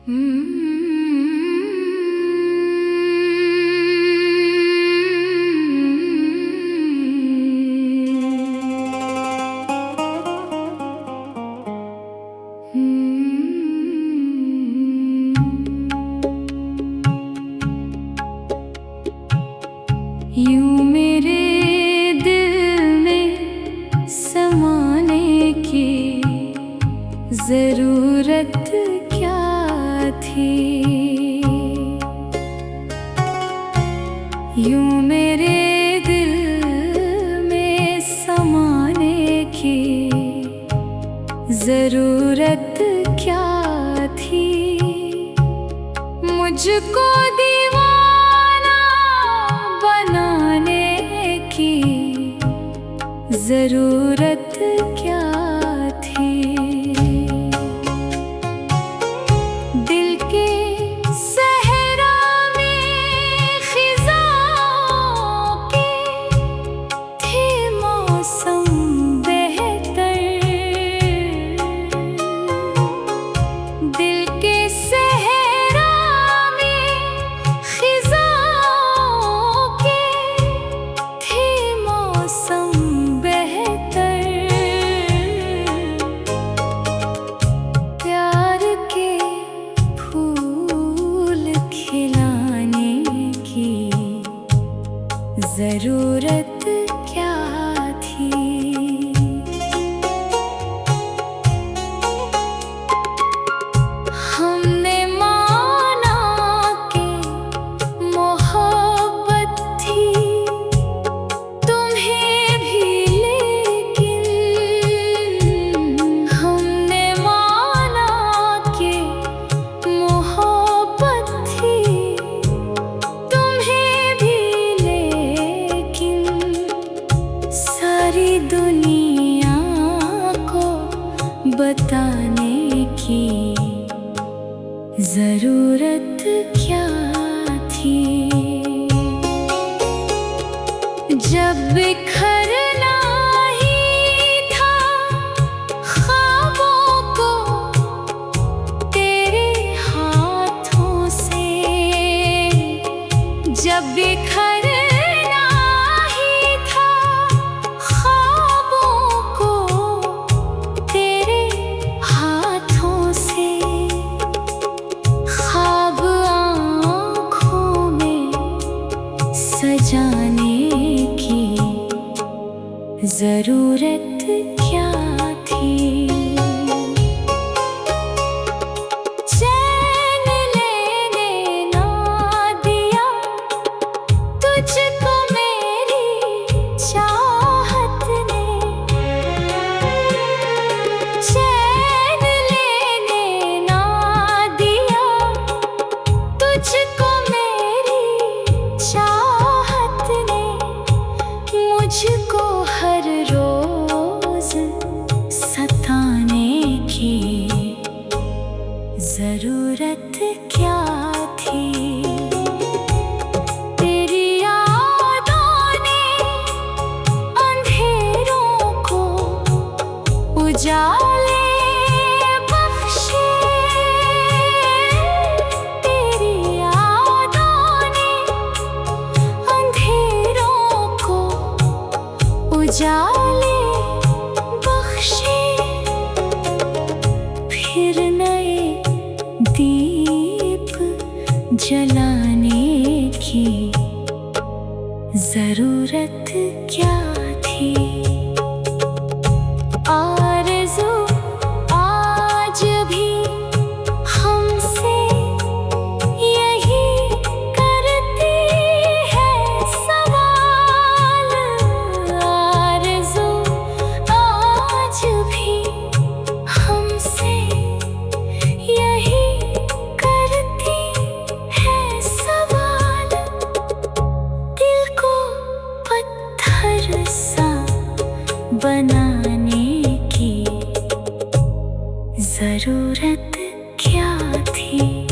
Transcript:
यूं मेरे दिल में समाने की जरूरत क्या थी। यूं मेरे दिल में समाने की जरूरत क्या थी। मुझको दीवाना बनाने की जरूरत क्या थी। दिल के सहरा में खिज़ाओं के थे मौसम बेहतर। दिल के सहरा में खिज़ाओं के थे मौसम बेहतर। प्यार के फूल खिलाने की जरूरत क्या थी। हमने माना कि मोहब्बत थी तुम्हें भी, लेकिन हमने माना कि मोहब्बत थी तुम्हें भी, लेकिन सारी दुनिया को बताने की जरूरत क्या थी। जब बिखरना ही था ख्वाबों को तेरे हाथों से, जब बिखरना ही था ख्वाबों को तेरे हाथों से, ख्वाब आँखों में सजाने की जरूरत क्या थी। चैन लेने ना दिया तुझको मेरी चाहत ने, चैन लेने ना दिया तुझको मेरी चाहत ने। मुझको हर रोज सताने की जरूरत क्या थी। तेरी यादों ने अंधेरों को उजाले बख्शे, तेरी यादों ने अंधेरों को उजाले बख्शे। फिर नए दीप जलाने की जरूरत क्या थी। आरज़ू आज भी हमसे यही करती है सवाल। आरज़ू आज भी हमसे यही करती है सवाल। दिल को पत्थर सा बनाने की जरूरत क्या थी।